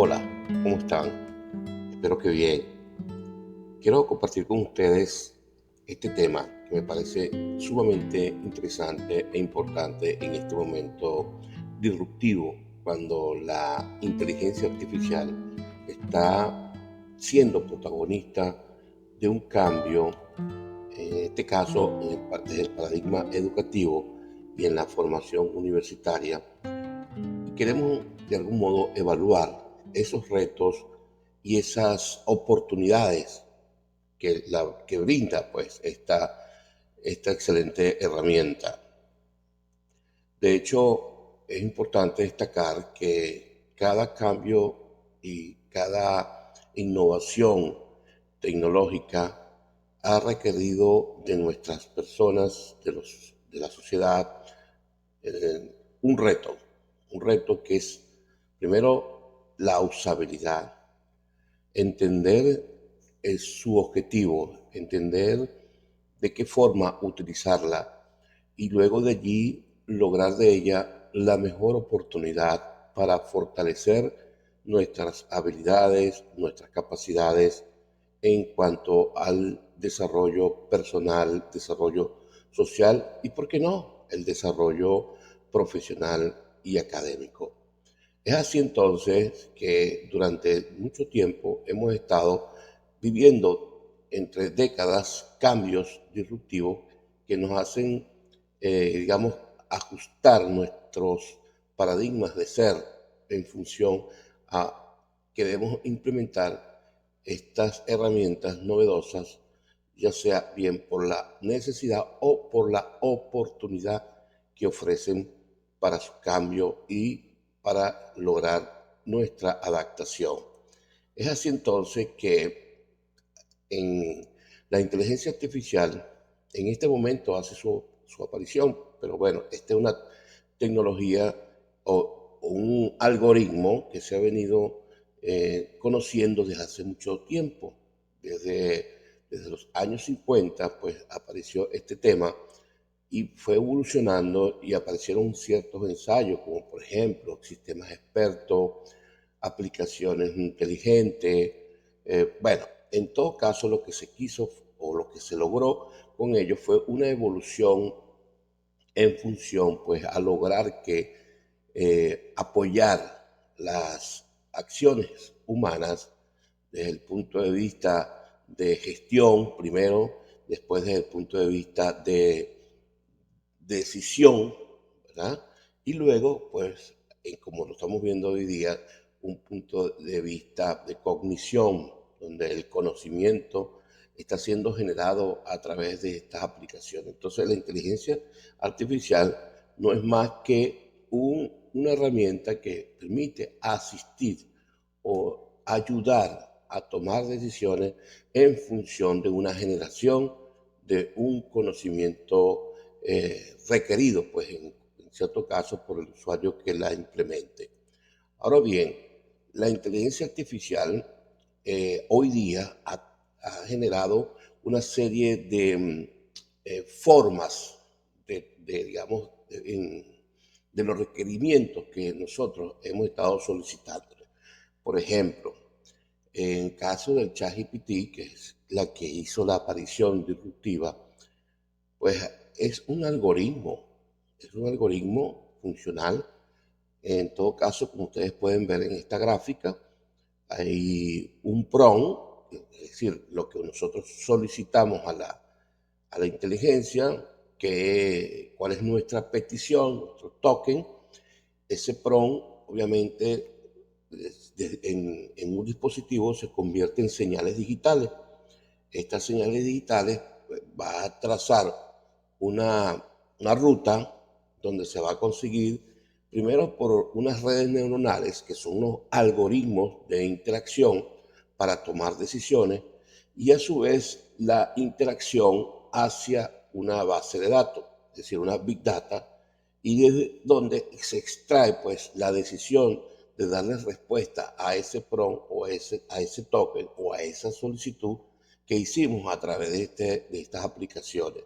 Hola, ¿cómo están? Espero que bien. Quiero compartir con ustedes este tema que me parece sumamente interesante e importante en este momento disruptivo, cuando la inteligencia artificial está siendo protagonista de un cambio, en este caso desde el paradigma educativo y en la formación universitaria. Y queremos de algún modo evaluar esos retos y esas oportunidades que brinda pues esta excelente herramienta. De hecho, es importante destacar que cada cambio y cada innovación tecnológica ha requerido de nuestras personas, de la sociedad, un reto que es primero la usabilidad, entender su objetivo, entender de qué forma utilizarla y luego de allí lograr de ella la mejor oportunidad para fortalecer nuestras habilidades, nuestras capacidades en cuanto al desarrollo personal, desarrollo social y, ¿por qué no?, el desarrollo profesional y académico. Es así entonces que durante mucho tiempo hemos estado viviendo entre décadas cambios disruptivos que nos hacen, digamos, ajustar nuestros paradigmas de ser en función a que debemos implementar estas herramientas novedosas, ya sea bien por la necesidad o por la oportunidad que ofrecen para su cambio y para lograr nuestra adaptación. Es así entonces que en la inteligencia artificial en este momento hace su aparición, pero bueno, esta es una tecnología o un algoritmo que se ha venido conociendo desde hace mucho tiempo. Desde los años 50, pues apareció este tema y fue evolucionando y aparecieron ciertos ensayos, como por ejemplo sistemas expertos, aplicaciones inteligentes. Bueno, en todo caso lo que se quiso o lo que se logró con ello fue una evolución en función pues a lograr que apoyar las acciones humanas desde el punto de vista de gestión primero, después desde el punto de vista de decisión, ¿verdad? Y luego, pues, como lo estamos viendo hoy día, un punto de vista de cognición, donde el conocimiento está siendo generado a través de estas aplicaciones. Entonces, la inteligencia artificial no es más que una herramienta que permite asistir o ayudar a tomar decisiones en función de una generación de un conocimiento requerido, pues en cierto caso, por el usuario que la implemente. Ahora bien, la inteligencia artificial hoy día ha generado una serie de formas digamos, de los requerimientos que nosotros hemos estado solicitando. Por ejemplo, en caso del ChatGPT, que es la que hizo la aparición disruptiva, pues es un algoritmo funcional. En todo caso, como ustedes pueden ver en esta gráfica, hay un prompt, es decir, lo que nosotros solicitamos a la inteligencia, cuál es nuestra petición, nuestro token. Ese prompt, obviamente, en un dispositivo se convierte en señales digitales. Estas señales digitales pues, va a trazar una ruta donde se va a conseguir primero por unas redes neuronales que son unos algoritmos de interacción para tomar decisiones y a su vez la interacción hacia una base de datos, es decir, una big data, y desde donde se extrae pues la decisión de darle respuesta a ese prompt o a ese token o a esa solicitud que hicimos a través de estas aplicaciones.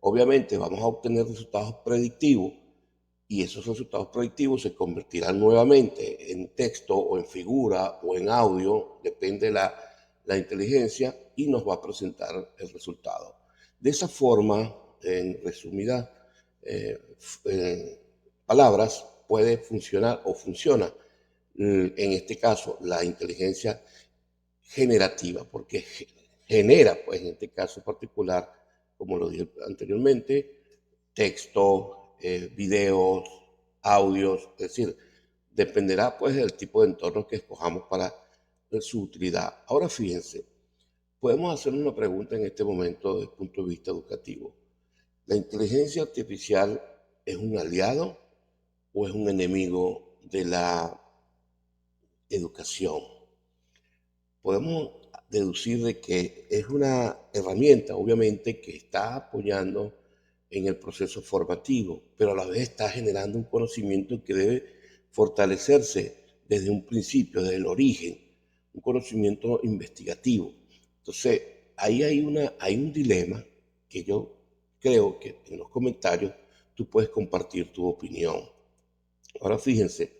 Obviamente vamos a obtener resultados predictivos y esos resultados predictivos se convertirán nuevamente en texto o en figura o en audio, depende de la inteligencia, y nos va a presentar el resultado. De esa forma, en resumidas palabras, puede funcionar o funciona, en este caso, la inteligencia generativa, porque genera, pues en este caso particular, como lo dije anteriormente, texto, videos, audios, es decir, dependerá pues del tipo de entorno que escojamos para su utilidad. Ahora fíjense, podemos hacer una pregunta en este momento desde el punto de vista educativo. ¿La inteligencia artificial es un aliado o es un enemigo de la educación? Podemos deducir de que es una herramienta, obviamente, que está apoyando en el proceso formativo, pero a la vez está generando un conocimiento que debe fortalecerse desde un principio, desde el origen, un conocimiento investigativo. Entonces, ahí hay un dilema que yo creo que en los comentarios tú puedes compartir tu opinión. Ahora fíjense,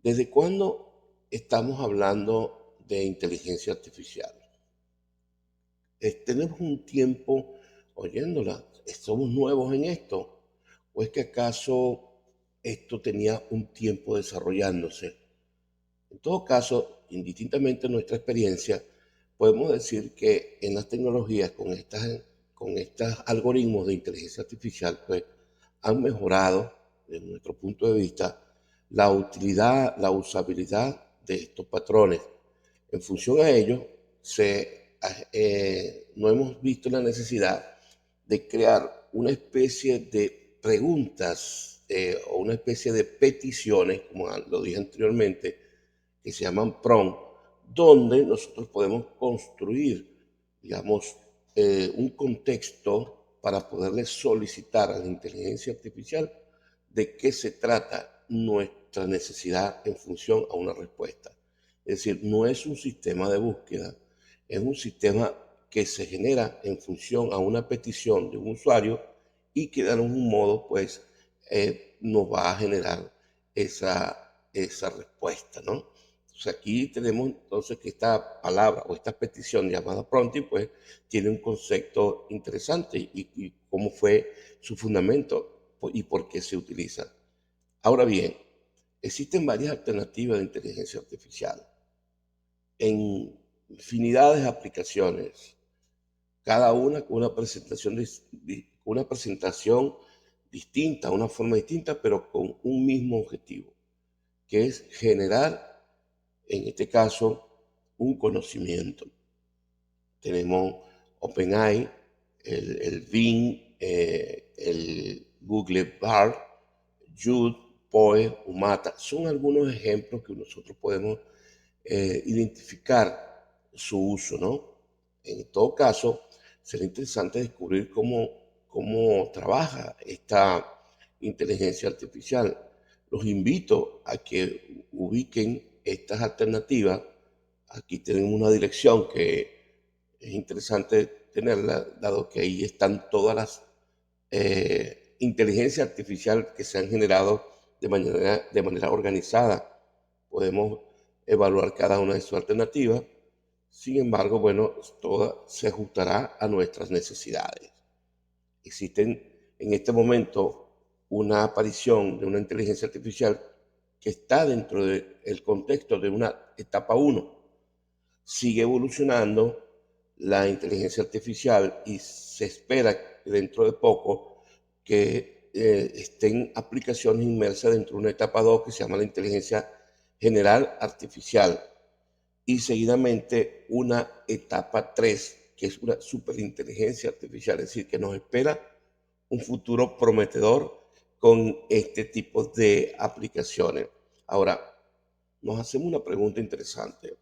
¿desde cuándo estamos hablando de inteligencia artificial? ¿Tenemos un tiempo oyéndola? ¿Somos nuevos en esto? ¿O es que acaso esto tenía un tiempo desarrollándose? En todo caso, indistintamente de nuestra experiencia, podemos decir que en las tecnologías con estos algoritmos de inteligencia artificial, pues han mejorado, desde nuestro punto de vista, la utilidad, la usabilidad de estos patrones. En función a ello, no hemos visto la necesidad de crear una especie de preguntas o una especie de peticiones, como lo dije anteriormente, que se llaman prompt, donde nosotros podemos construir, digamos, un contexto para poderle solicitar a la inteligencia artificial de qué se trata nuestra necesidad en función a una respuesta. Es decir, no es un sistema de búsqueda, es un sistema que se genera en función a una petición de un usuario y que de algún modo pues nos va a generar esa respuesta, ¿no? Entonces aquí tenemos entonces que esta palabra o esta petición llamada prompting pues tiene un concepto interesante y cómo fue su fundamento y por qué se utiliza. Ahora bien, existen varias alternativas de inteligencia artificial en infinidades de aplicaciones, cada una con una presentación distinta, una forma distinta, pero con un mismo objetivo, que es generar, en este caso, un conocimiento. Tenemos OpenAI, el Bing, el Google Bard, Jude, Poe, Umata. Son algunos ejemplos que nosotros podemos identificar su uso, ¿no? En todo caso, será interesante descubrir cómo trabaja esta inteligencia artificial. Los invito a que ubiquen estas alternativas. Aquí tenemos una dirección que es interesante tenerla, dado que ahí están todas las inteligencias artificiales que se han generado de manera organizada. Podemos evaluar cada una de sus alternativas. Sin embargo, bueno, toda se ajustará a nuestras necesidades. Existen en este momento una aparición de una inteligencia artificial que está dentro del contexto de una etapa 1. Sigue evolucionando la inteligencia artificial y se espera dentro de poco que estén aplicaciones inmersas dentro de una etapa 2 que se llama la inteligencia general artificial y seguidamente una etapa 3 que es una superinteligencia artificial, es decir, que nos espera un futuro prometedor con este tipo de aplicaciones. Ahora, nos hacemos una pregunta interesante.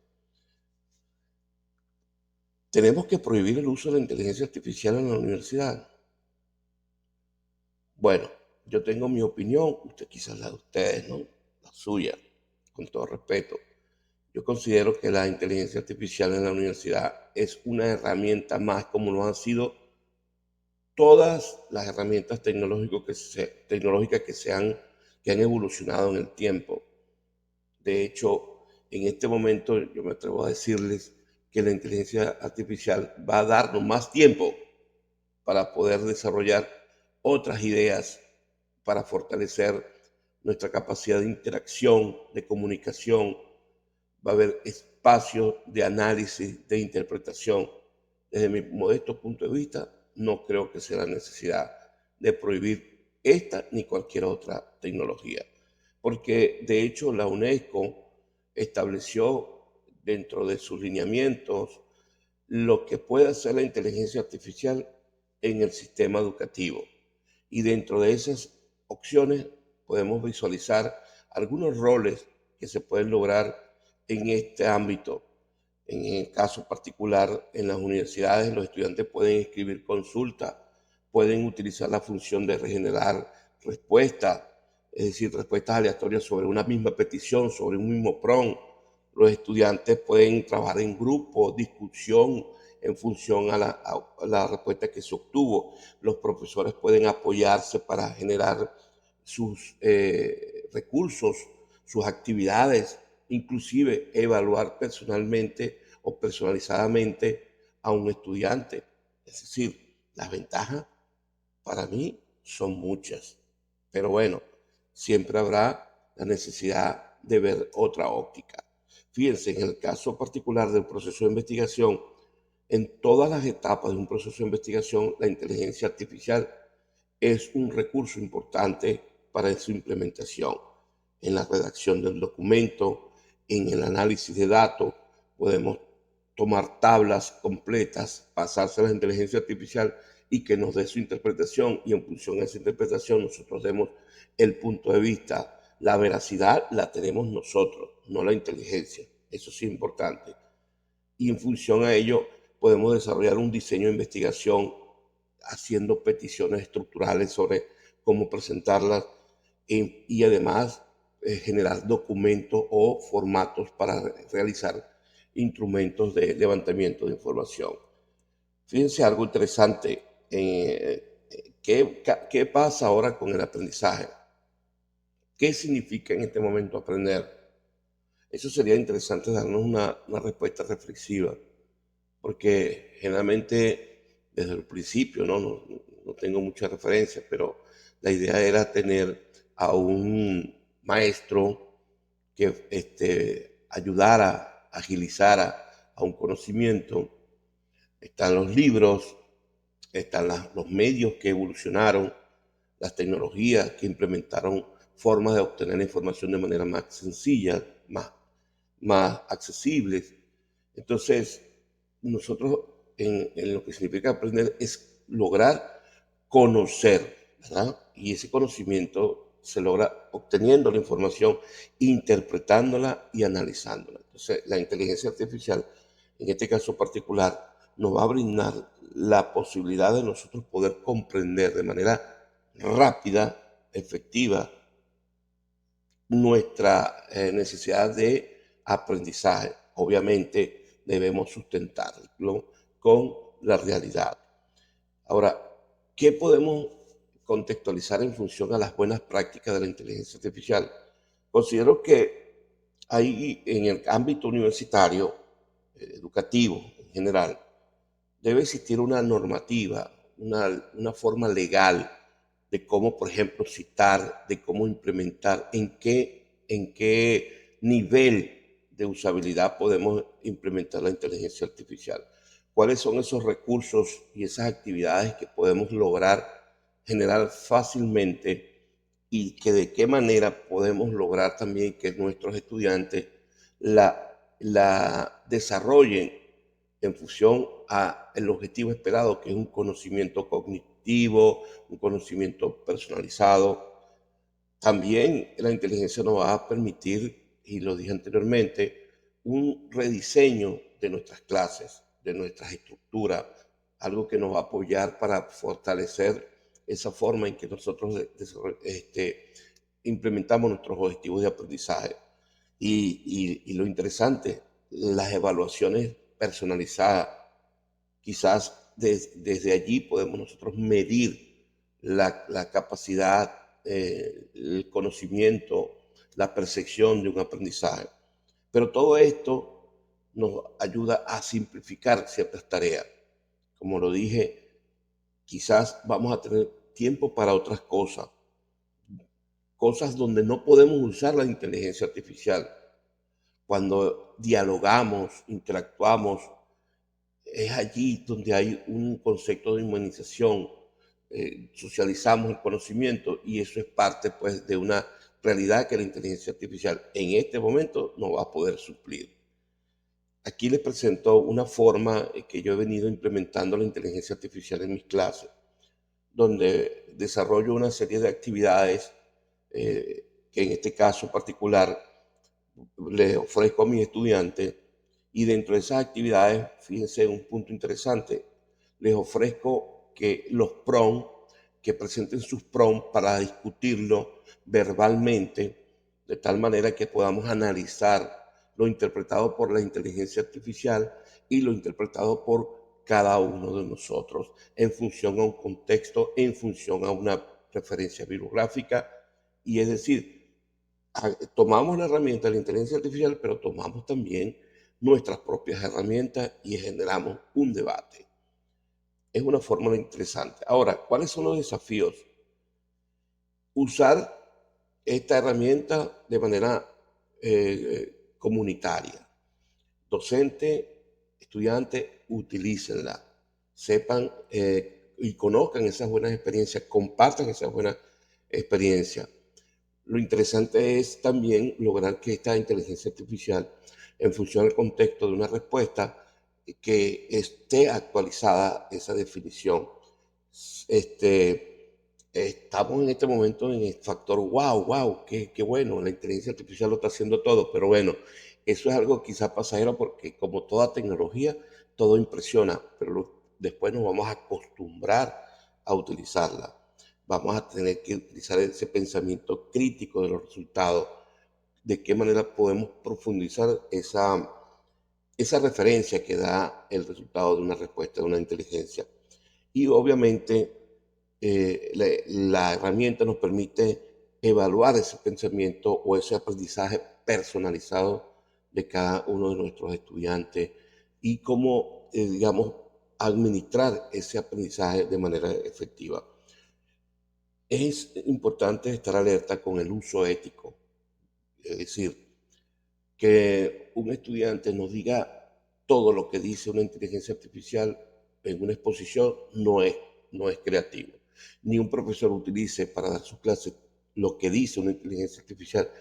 ¿Tenemos que prohibir el uso de la inteligencia artificial en la universidad? Bueno, yo tengo mi opinión, usted quizás la de ustedes, ¿no? La suya, con todo respeto. Yo considero que la inteligencia artificial en la universidad es una herramienta más, como lo han sido todas las herramientas tecnológicas que han evolucionado en el tiempo. De hecho, en este momento yo me atrevo a decirles que la inteligencia artificial va a darnos más tiempo para poder desarrollar otras ideas, para fortalecer nuestra capacidad de interacción, de comunicación. Va a haber espacios de análisis, de interpretación. Desde mi modesto punto de vista, no creo que sea la necesidad de prohibir esta ni cualquier otra tecnología, porque de hecho la UNESCO estableció dentro de sus lineamientos lo que puede hacer la inteligencia artificial en el sistema educativo. Y dentro de esas opciones podemos visualizar algunos roles que se pueden lograr en este ámbito. En el caso particular, en las universidades los estudiantes pueden escribir consultas, pueden utilizar la función de regenerar respuestas, es decir, respuestas aleatorias sobre una misma petición, sobre un mismo prompt. Los estudiantes pueden trabajar en grupo, discusión en función a la respuesta que se obtuvo. Los profesores pueden apoyarse para generar sus recursos, sus actividades, inclusive evaluar personalmente o personalizadamente a un estudiante. Es decir, las ventajas para mí son muchas, pero bueno, siempre habrá la necesidad de ver otra óptica. Fíjense, en el caso particular del proceso de investigación, en todas las etapas de un proceso de investigación, la inteligencia artificial es un recurso importante para su implementación. En la redacción del documento, en el análisis de datos, podemos tomar tablas completas, pasárselas a la inteligencia artificial y que nos dé su interpretación, y en función de esa interpretación nosotros demos el punto de vista. La veracidad la tenemos nosotros, no la inteligencia. Eso sí es importante. Y en función a ello podemos desarrollar un diseño de investigación haciendo peticiones estructurales sobre cómo presentarlas y además generar documentos o formatos para realizar instrumentos de levantamiento de información. Fíjense algo interesante. ¿Qué pasa ahora con el aprendizaje? ¿Qué significa en este momento aprender? Eso sería interesante darnos una respuesta reflexiva, porque generalmente desde el principio no tengo mucha referencia, pero la idea era tener a un maestro que ayudara, agilizara a un conocimiento. Están los libros, están los medios que evolucionaron, las tecnologías que implementaron formas de obtener información de manera más sencilla, más accesibles. Entonces, nosotros en lo que significa aprender es lograr conocer, ¿verdad? Y ese conocimiento se logra obteniendo la información, interpretándola y analizándola. Entonces, la inteligencia artificial, en este caso particular, nos va a brindar la posibilidad de nosotros poder comprender de manera rápida, efectiva, nuestra necesidad de aprendizaje. Obviamente debemos sustentarlo con la realidad. Ahora, ¿qué podemos contextualizar en función a las buenas prácticas de la inteligencia artificial? Considero que hay en el ámbito universitario, educativo en general, debe existir una normativa, una forma legal de cómo, por ejemplo, citar, de cómo implementar, en qué nivel de usabilidad podemos implementar la inteligencia artificial. ¿Cuáles son esos recursos y esas actividades que podemos lograr generar fácilmente, y que de qué manera podemos lograr también que nuestros estudiantes la desarrollen en función al objetivo esperado, que es un conocimiento cognitivo, un conocimiento personalizado? También la inteligencia nos va a permitir, y lo dije anteriormente, un rediseño de nuestras clases, de nuestras estructuras, algo que nos va a apoyar para fortalecer esa forma en que nosotros implementamos nuestros objetivos de aprendizaje. Y lo interesante, las evaluaciones personalizadas. Quizás desde allí podemos nosotros medir la capacidad el conocimiento, la percepción de un aprendizaje. Pero todo esto nos ayuda a simplificar ciertas tareas. Como lo dije, quizás vamos a tener tiempo para otras cosas, cosas donde no podemos usar la inteligencia artificial. Cuando dialogamos, interactuamos, es allí donde hay un concepto de humanización, socializamos el conocimiento y eso es parte pues de una realidad que la inteligencia artificial en este momento no va a poder suplir. Aquí les presento una forma que yo he venido implementando la inteligencia artificial en mis clases, donde desarrollo una serie de actividades que en este caso particular les ofrezco a mis estudiantes y dentro de esas actividades, fíjense un punto interesante, les ofrezco que los prompts, que presenten sus prompts para discutirlo verbalmente, de tal manera que podamos analizar lo interpretado por la inteligencia artificial y lo interpretado por cada uno de nosotros en función a un contexto, en función a una referencia bibliográfica, y es decir, tomamos la herramienta de la inteligencia artificial, pero tomamos también nuestras propias herramientas y generamos un debate. Es una fórmula interesante. Ahora, ¿cuáles son los desafíos? Usar esta herramienta de manera comunitaria. Docente, estudiante, utilícenla, sepan y conozcan esas buenas experiencias, compartan esas buenas experiencias. Lo interesante es también lograr que esta inteligencia artificial, en función al contexto de una respuesta, que esté actualizada esa definición. Estamos en este momento en el factor wow, qué bueno, la inteligencia artificial lo está haciendo todo, pero bueno, eso es algo quizá pasajero porque como toda tecnología, todo impresiona, pero después nos vamos a acostumbrar a utilizarla. Vamos a tener que utilizar ese pensamiento crítico de los resultados, de qué manera podemos profundizar esa referencia que da el resultado de una respuesta de una inteligencia. Y obviamente la herramienta nos permite evaluar ese pensamiento o ese aprendizaje personalizado de cada uno de nuestros estudiantes y cómo, digamos, administrar ese aprendizaje de manera efectiva. Es importante estar alerta con el uso ético, es decir, que un estudiante nos diga todo lo que dice una inteligencia artificial en una exposición no es creativo. Ni un profesor utilice para dar sus clases lo que dice una inteligencia artificial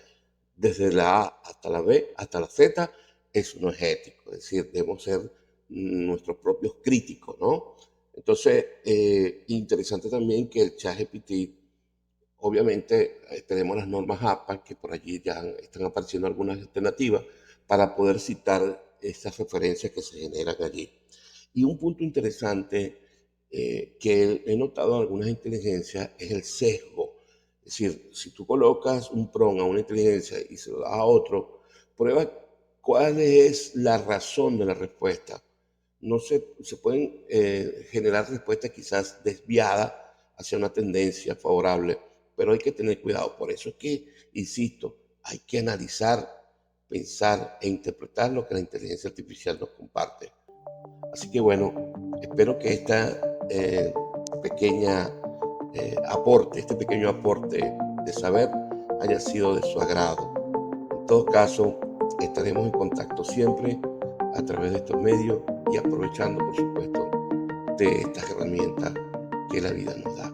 desde la A hasta la B, hasta la Z, eso no es ético. Es decir, debemos ser nuestros propios críticos, ¿no? Entonces, interesante también que el ChatGPT, obviamente, tenemos las normas APA, que por allí ya están apareciendo algunas alternativas para poder citar estas referencias que se generan allí. Y un punto interesante que he notado en algunas inteligencias es el sesgo. Es decir, si tú colocas un prompt a una inteligencia y se lo das a otro, prueba cuál es la razón de la respuesta. No se pueden generar respuestas quizás desviadas hacia una tendencia favorable, pero hay que tener cuidado. Por eso es que, insisto, hay que analizar, pensar e interpretar lo que la inteligencia artificial nos comparte. Así que bueno, espero que pequeña este pequeño aporte de saber haya sido de su agrado. En todo caso, estaremos en contacto siempre a través de estos medios y aprovechando, por supuesto, de estas herramientas que la vida nos da.